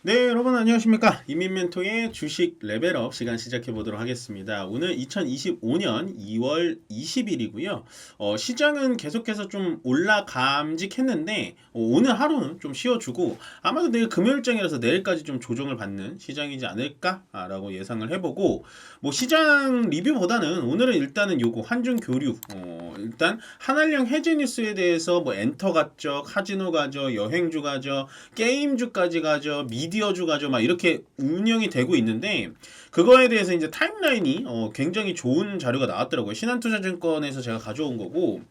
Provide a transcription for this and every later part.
네, 여러분 안녕하십니까? 이민멘토의 주식 레벨업 시간 시작해 보도록 하겠습니다. 오늘 2025년 2월 20일이고요. 시장은 계속해서 좀 올라감직했는데 오늘 하루는 좀 쉬어주고 아마도 내일 금요일장이라서 내일까지 좀 조정을 받는 시장이지 않을까라고 예상을 해보고 뭐 시장 리뷰보다는 오늘은 일단은 요거 한중 교류 일단 한알령 해제 뉴스에 대해서 뭐 엔터 가죠, 카지노 가죠, 여행주 가죠, 게임주까지 가죠, 미디어주 가죠, 막 이렇게 운영이 되고 있는데 그거에 대해서 이제 타임라인이 굉장히 좋은 자료가 나왔더라고요. 신한투자증권에서 제가 가져온 거고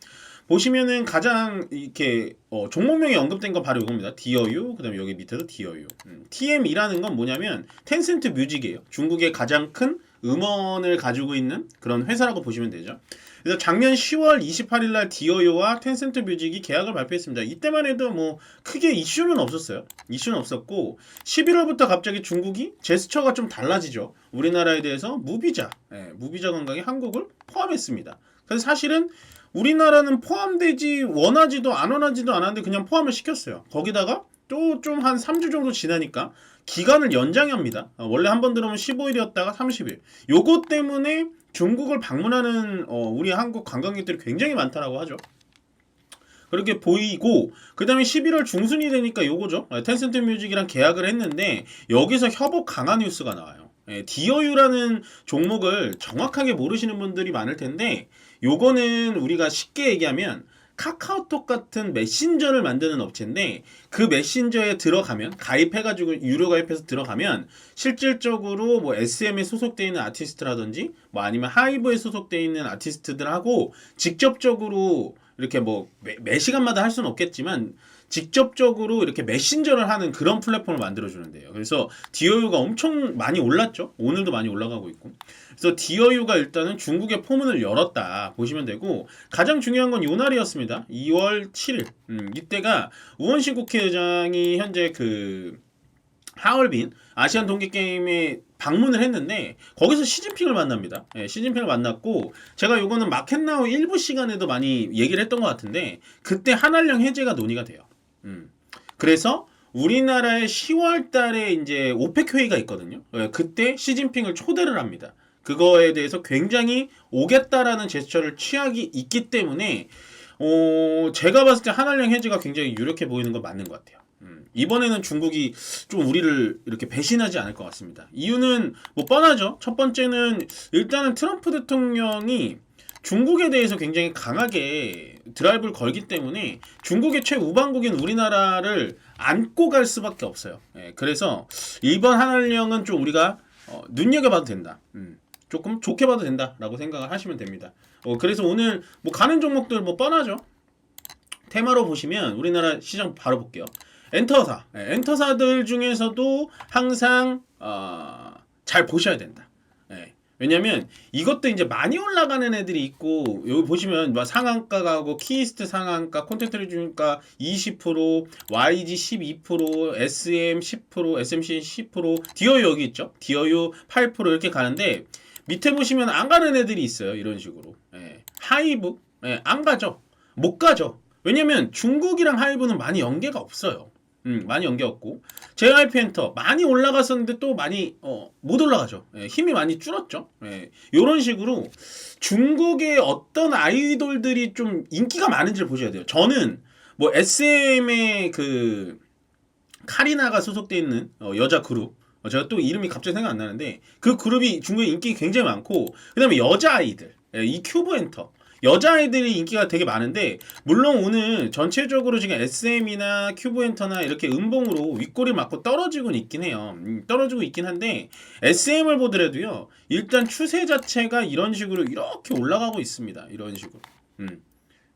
보시면은 가장 이렇게 종목명이 언급된 건 바로 이겁니다. 디어유, 그다음에 여기 밑에도 디어유. TM이라는 건 뭐냐면 텐센트 뮤직이에요. 중국의 가장 큰 음원을 가지고 있는 그런 회사라고 보시면 되죠. 그래서 작년 10월 28일 날 디어유와 텐센트 뮤직이 계약을 발표했습니다. 이때만 해도 뭐 크게 이슈는 없었어요. 이슈는 없었고 11월부터 갑자기 중국이 제스처가 좀 달라지죠. 우리나라에 대해서 무비자 관광에 한국을 포함했습니다. 그래서 사실은 우리나라는 포함되지 원하지도 안 원하지도 않았는데 그냥 포함을 시켰어요. 거기다가 또 좀 한 3주 정도 지나니까 기간을 연장합니다. 원래 한 번 들어오면 15일이었다가 30일. 요거 때문에 중국을 방문하는 우리 한국 관광객들이 굉장히 많다라고 하죠. 그렇게 보이고 그 다음에 11월 중순이 되니까 요거죠. 텐센트 뮤직이랑 계약을 했는데 여기서 협업 강화 뉴스가 나와요. 디어유라는 종목을 정확하게 모르시는 분들이 많을 텐데 요거는 우리가 쉽게 얘기하면 카카오톡 같은 메신저를 만드는 업체인데 그 메신저에 들어가면 가입해가지고 유료 가입해서 들어가면 실질적으로 뭐 SM에 소속되어 있는 아티스트라든지 뭐 아니면 하이브에 소속되어 있는 아티스트들하고 직접적으로 이렇게 뭐 매 시간마다 할 수는 없겠지만 직접적으로 이렇게 메신저를 하는 그런 플랫폼을 만들어주는데요. 그래서 디어유가 엄청 많이 올랐죠. 오늘도 많이 올라가고 있고. 그래서 디어유가 일단은 중국의 포문을 열었다 보시면 되고 가장 중요한 건 요날이었습니다. 2월 7일. 이때가 우원식 국회의장이 현재 그 하얼빈 아시안 동계게임에 방문을 했는데 거기서 시진핑을 만납니다. 시진핑을 만났고 제가 요거는 마켓나우 일부 시간에도 많이 얘기를 했던 것 같은데 그때 한알령 해제가 논의가 돼요. 그래서 우리나라의 10월 달에 이제 오펙 회의가 있거든요. 그때 시진핑을 초대를 합니다. 그거에 대해서 굉장히 오겠다라는 제스처를 취하기 있기 때문에 제가 봤을 때 한알령 해제가 굉장히 유력해 보이는 건 맞는 것 같아요. 이번에는 중국이 좀 우리를 이렇게 배신하지 않을 것 같습니다. 이유는 뭐 뻔하죠. 첫 번째는 일단은 트럼프 대통령이 중국에 대해서 굉장히 강하게 드라이브를 걸기 때문에 중국의 최우방국인 우리나라를 안고 갈 수밖에 없어요. 그래서 이번 한알령은 좀 우리가 눈여겨봐도 된다. 조금 좋게 봐도 된다라고 생각을 하시면 됩니다. 그래서 오늘 뭐 가는 종목들 뭐 뻔하죠. 테마로 보시면 우리나라 시장 바로 볼게요. 엔터사, 엔터사들 중에서도 항상 잘 보셔야 된다. 왜냐면 이것도 이제 많이 올라가는 애들이 있고 여기 보시면 막 상한가 가고 키이스트 상한가, 콘텐츠 리뷰가 20%, YG 12%, SM 10%, SMC 10%, 디어유 여기 있죠. 디어유 8% 이렇게 가는데 밑에 보시면 안 가는 애들이 있어요. 이런 식으로. 하이브 안 가죠. 못 가죠. 왜냐면 중국이랑 하이브는 많이 연계가 없어요. 많이 연계 없고 JYP 엔터 많이 올라갔었는데 또 많이 못 올라가죠. 힘이 많이 줄었죠. 이런 식으로 중국의 어떤 아이돌들이 좀 인기가 많은지를 보셔야 돼요. 저는 뭐 SM의 그 카리나가 소속돼 있는 여자 그룹 제가 또 이름이 갑자기 생각 안 나는데 그 그룹이 중국에 인기 굉장히 많고 그 다음에 여자 아이들 이 큐브 엔터 여자아이들이 인기가 되게 많은데 물론 오늘 전체적으로 지금 SM이나 큐브엔터나 이렇게 음봉으로 윗꼬리 맞고 떨어지고 있긴 해요. 떨어지고 있긴 한데 SM을 보더라도요. 일단 추세 자체가 이런 식으로 이렇게 올라가고 있습니다. 이런 식으로.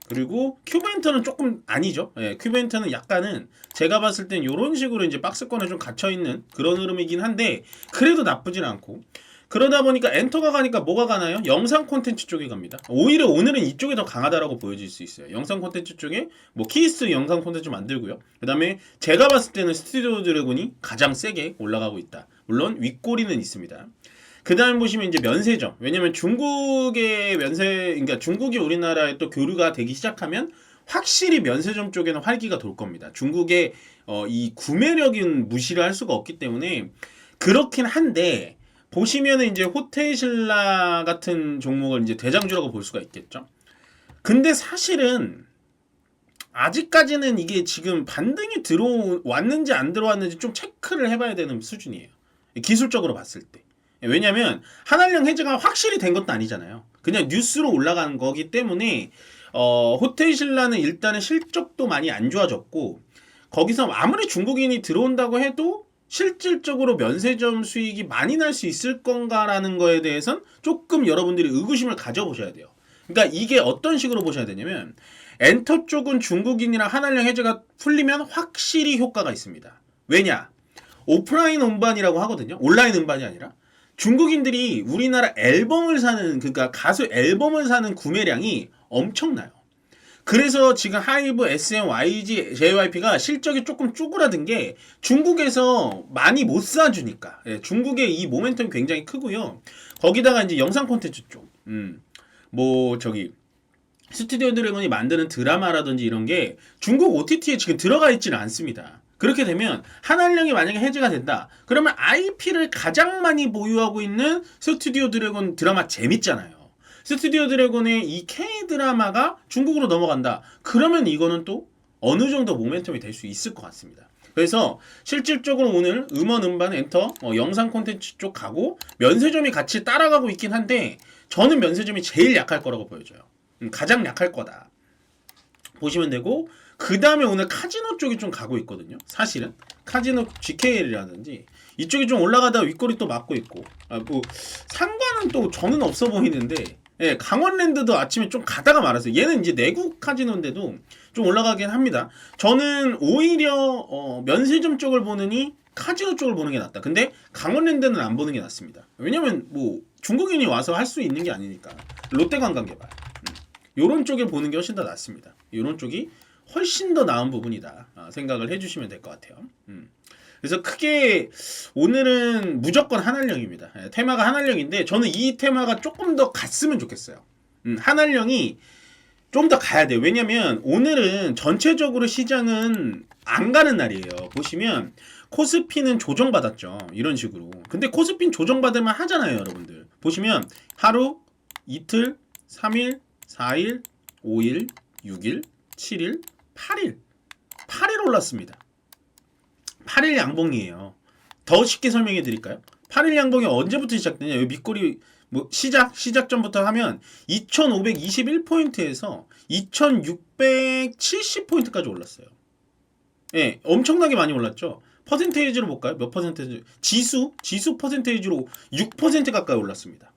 그리고 큐브엔터는 조금 아니죠. 큐브엔터는 약간은 제가 봤을 땐 이런 식으로 이제 박스권에 좀 갇혀 있는 그런 흐름이긴 한데 그래도 나쁘진 않고. 그러다 보니까 엔터가 가니까 뭐가 가나요? 영상 콘텐츠 쪽이 갑니다. 오히려 오늘은 이쪽이 더 강하다라고 보여질 수 있어요. 영상 콘텐츠 쪽에 뭐 키스 영상 콘텐츠 만들고요. 그 다음에 제가 봤을 때는 스튜디오 드래곤이 가장 세게 올라가고 있다. 물론 윗꼬리는 있습니다. 그 다음 보시면 이제 면세점. 왜냐면 중국의 면세, 그러니까 중국이 우리나라에 또 교류가 되기 시작하면 확실히 면세점 쪽에는 활기가 돌 겁니다. 중국의 이 구매력은 무시를 할 수가 없기 때문에 그렇긴 한데 보시면은 이제 호텔신라 같은 종목을 이제 대장주라고 볼 수가 있겠죠. 근데 사실은 아직까지는 이게 지금 반등이 들어왔는지 안 들어왔는지 좀 체크를 해봐야 되는 수준이에요. 기술적으로 봤을 때. 왜냐면 한알령 해제가 확실히 된 것도 아니잖아요. 그냥 뉴스로 올라간 거기 때문에 호텔신라는 일단은 실적도 많이 안 좋아졌고 거기서 아무리 중국인이 들어온다고 해도 실질적으로 면세점 수익이 많이 날 수 있을 건가라는 거에 대해선 조금 여러분들이 의구심을 가져보셔야 돼요. 그러니까 이게 어떤 식으로 보셔야 되냐면 엔터 쪽은 중국인이랑 한알령 해제가 풀리면 확실히 효과가 있습니다. 왜냐? 오프라인 음반이라고 하거든요. 온라인 음반이 아니라 중국인들이 우리나라 앨범을 사는 그러니까 가수 앨범을 사는 구매량이 엄청나요. 그래서 지금 하이브, SM, YG, JYP가 실적이 조금 쭈그라든 게 중국에서 많이 못 사주니까. 예, 중국의 이 모멘텀이 굉장히 크고요. 거기다가 이제 영상 콘텐츠 쪽, 뭐 저기 스튜디오 드래곤이 만드는 드라마라든지 이런 게 중국 OTT에 지금 들어가 있지는 않습니다. 그렇게 되면 한알령이 만약에 해제가 된다. 그러면 IP를 가장 많이 보유하고 있는 스튜디오 드래곤 드라마 재밌잖아요. 스튜디오 드래곤의 이 K-드라마가 중국으로 넘어간다. 그러면 이거는 또 어느 정도 모멘텀이 될 수 있을 것 같습니다. 그래서 실질적으로 오늘 음원, 음반, 엔터, 영상 콘텐츠 쪽 가고 면세점이 같이 따라가고 있긴 한데 저는 면세점이 제일 약할 거라고 보여져요. 가장 약할 거다. 보시면 되고 그 다음에 오늘 카지노 쪽이 좀 가고 있거든요. 사실은 카지노 GKL이라든지 이쪽이 좀 올라가다 윗꼬리 또 맞고 있고 뭐 상관은 또 저는 없어 보이는데 예, 강원랜드도 아침에 좀 가다가 말았어요. 얘는 이제 내국 카지노인데도 좀 올라가긴 합니다. 저는 오히려 면세점 쪽을 보느니 카지노 쪽을 보는 게 낫다. 근데 강원랜드는 안 보는 게 낫습니다. 왜냐면 뭐 중국인이 와서 할 수 있는 게 아니니까. 롯데관광개발 요런 쪽에 보는 게 훨씬 더 낫습니다. 요런 쪽이 훨씬 더 나은 부분이다 생각을 해주시면 될 것 같아요. 그래서 크게 오늘은 무조건 한알령입니다. 테마가 한알령인데 저는 이 테마가 조금 더 갔으면 좋겠어요. 한알령이 좀 더 가야 돼요. 왜냐면 오늘은 전체적으로 시장은 안 가는 날이에요. 보시면 코스피는 조정받았죠. 이런 식으로. 근데 코스피는 조정받을만 하잖아요, 여러분들. 보시면 하루, 이틀, 3일, 4일, 5일, 6일, 7일, 8일. 8일 올랐습니다. 8일 양봉이에요. 더 쉽게 설명해 드릴까요? 8일 양봉이 언제부터 시작되냐? 여기 밑꼬리 뭐 시작 전부터 하면 2521포인트에서 2670포인트까지 올랐어요. 예, 엄청나게 많이 올랐죠. 퍼센테이지로 볼까요? 몇 퍼센테이지? 지수 퍼센테이지로 6% 가까이 올랐습니다.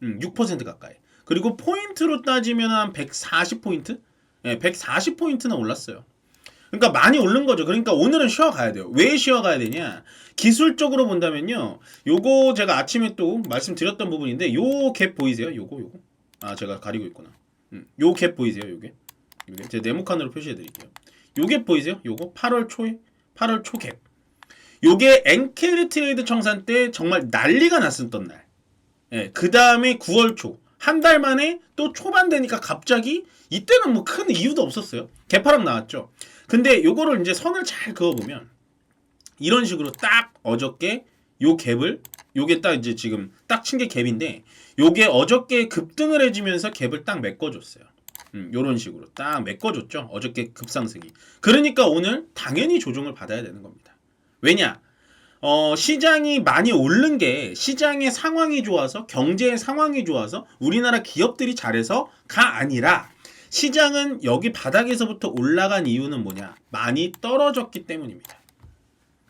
6% 가까이. 그리고 포인트로 따지면 한 140포인트? 예, 140포인트나 올랐어요. 그러니까 많이 오른 거죠. 그러니까 오늘은 쉬어가야 돼요. 왜 쉬어가야 되냐? 기술적으로 본다면요. 요거 제가 아침에 또 말씀드렸던 부분인데 요 갭 보이세요? 요거. 아, 제가 가리고 있구나. 요 갭 보이세요? 요게 제가 네모칸으로 표시해 드릴게요. 요 갭 보이세요? 요거 8월 초 갭. 요게 엔케르 트레이드 청산 때 정말 난리가 났었던 날. 예, 그 다음에 9월 초. 한 달 만에 또 초반 되니까 갑자기 이때는 뭐 큰 이유도 없었어요. 개파락 나왔죠. 근데 요거를 이제 선을 잘 그어보면 이런 식으로 딱 어저께 요 갭을 요게 딱 이제 지금 딱 친 게 갭인데 요게 어저께 급등을 해주면서 갭을 딱 메꿔줬어요. 요런 식으로 딱 메꿔줬죠. 어저께 급상승이. 그러니까 오늘 당연히 조정을 받아야 되는 겁니다. 왜냐? 시장이 많이 오른 게 시장의 상황이 좋아서 경제의 상황이 좋아서 우리나라 기업들이 잘해서가 아니라 시장은 여기 바닥에서부터 올라간 이유는 뭐냐? 많이 떨어졌기 때문입니다.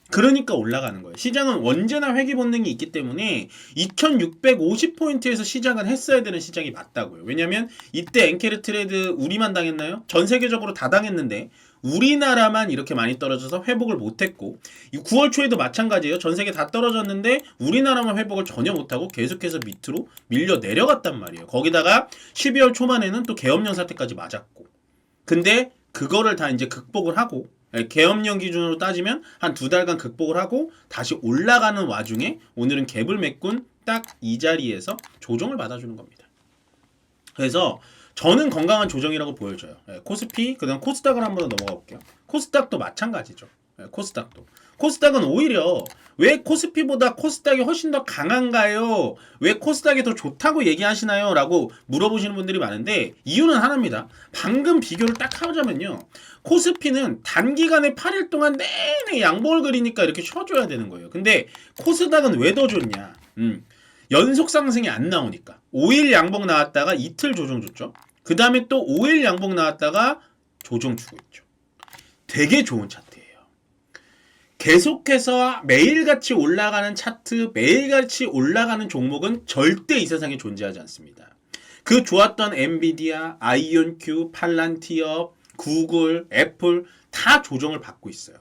그러니까 올라가는 거예요. 시장은 언제나 회귀 본능이 있기 때문에 2650포인트에서 시작은 했어야 되는 시장이 맞다고요. 왜냐면 이때 엔케르 트레이드 우리만 당했나요? 전 세계적으로 다 당했는데 우리나라만 이렇게 많이 떨어져서 회복을 못했고 9월 초에도 마찬가지예요. 전 세계 다 떨어졌는데 우리나라만 회복을 전혀 못하고 계속해서 밑으로 밀려 내려갔단 말이에요. 거기다가 12월 초반에는 또 계엄령 사태까지 맞았고 근데 그거를 다 이제 극복을 하고 계엄령 기준으로 따지면 한 2달간 극복을 하고 다시 올라가는 와중에 오늘은 갭을 메꾼 딱 이 자리에서 조정을 받아주는 겁니다. 그래서 저는 건강한 조정이라고 보여져요. 예, 코스피, 그다음 코스닥을 한번 넘어가 볼게요. 코스닥도 마찬가지죠. 예, 코스닥은 오히려 왜 코스피보다 코스닥이 훨씬 더 강한가요? 왜 코스닥이 더 좋다고 얘기하시나요? 라고 물어보시는 분들이 많은데 이유는 하나입니다. 방금 비교를 딱 하자면요. 코스피는 단기간에 8일 동안 내내 양봉을 그리니까 이렇게 쉬어줘야 되는 거예요. 근데 코스닥은 왜 더 좋냐? 연속 상승이 안 나오니까. 5일 양봉 나왔다가 이틀 조정 줬죠. 그 다음에 또 5일 양봉 나왔다가 조정 주고 있죠. 되게 좋은 차트예요. 계속해서 매일같이 올라가는 차트, 매일같이 올라가는 종목은 절대 이 세상에 존재하지 않습니다. 그 좋았던 엔비디아, 아이온큐, 팔란티어, 구글, 애플 다 조정을 받고 있어요.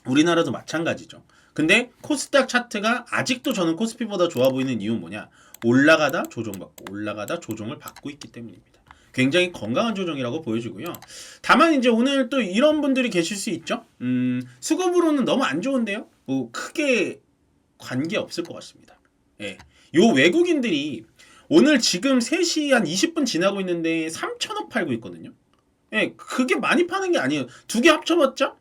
우리나라도 마찬가지죠. 근데 코스닥 차트가 아직도 저는 코스피보다 좋아 보이는 이유는 뭐냐? 올라가다 조정받고 올라가다 조정을 받고 있기 때문입니다. 굉장히 건강한 조정이라고 보여지고요. 다만 이제 오늘 또 이런 분들이 계실 수 있죠. 수급으로는 너무 안 좋은데요. 뭐 크게 관계 없을 것 같습니다. 예. 요 외국인들이 오늘 지금 3시 한 20분 지나고 있는데 3천억 팔고 있거든요. 예, 그게 많이 파는 게 아니에요. 두 개 합쳐봤자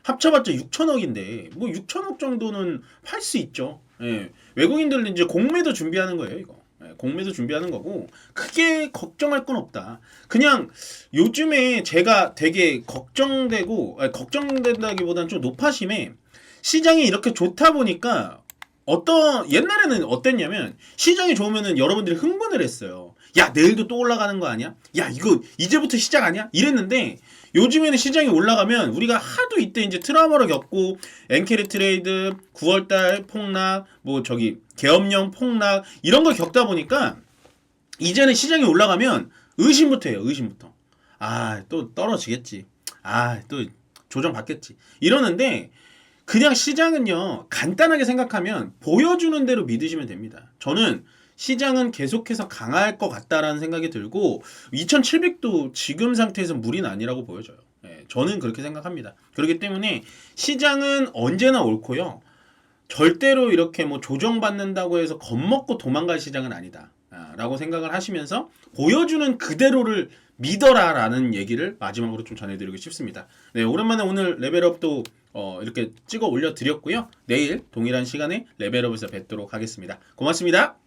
6천억인데 뭐 6천억 정도는 팔 수 있죠. 예, 외국인들은 이제 공매도 준비하는 거예요, 이거. 예, 공매도 준비하는 거고 크게 걱정할 건 없다. 그냥 요즘에 제가 되게 걱정된다기보다는 좀 높아심에 시장이 이렇게 좋다 보니까 옛날에는 어땠냐면 시장이 좋으면은 여러분들이 흥분을 했어요. 야, 내일도 또 올라가는 거 아니야? 야, 이거 이제부터 시작 아니야? 이랬는데 요즘에는 시장이 올라가면 우리가 하도 이때 이제 트라우마를 겪고 엔캐리 트레이드, 9월달 폭락, 계엄령 폭락 이런 걸 겪다 보니까 이제는 시장이 올라가면 의심부터 해요. 의심부터. 아, 또 떨어지겠지. 아, 또 조정 받겠지. 이러는데 그냥 시장은요, 간단하게 생각하면 보여주는 대로 믿으시면 됩니다. 저는 시장은 계속해서 강할 것 같다라는 생각이 들고 2700도 지금 상태에서 무리는 아니라고 보여져요. 예, 저는 그렇게 생각합니다. 그렇기 때문에 시장은 언제나 옳고요. 절대로 이렇게 뭐 조정받는다고 해서 겁먹고 도망갈 시장은 아니다. 라고 생각을 하시면서 보여주는 그대로를 믿어라 라는 얘기를 마지막으로 좀 전해드리고 싶습니다. 네, 오랜만에 오늘 레벨업도 이렇게 찍어 올려드렸고요. 내일 동일한 시간에 레벨업에서 뵙도록 하겠습니다. 고맙습니다.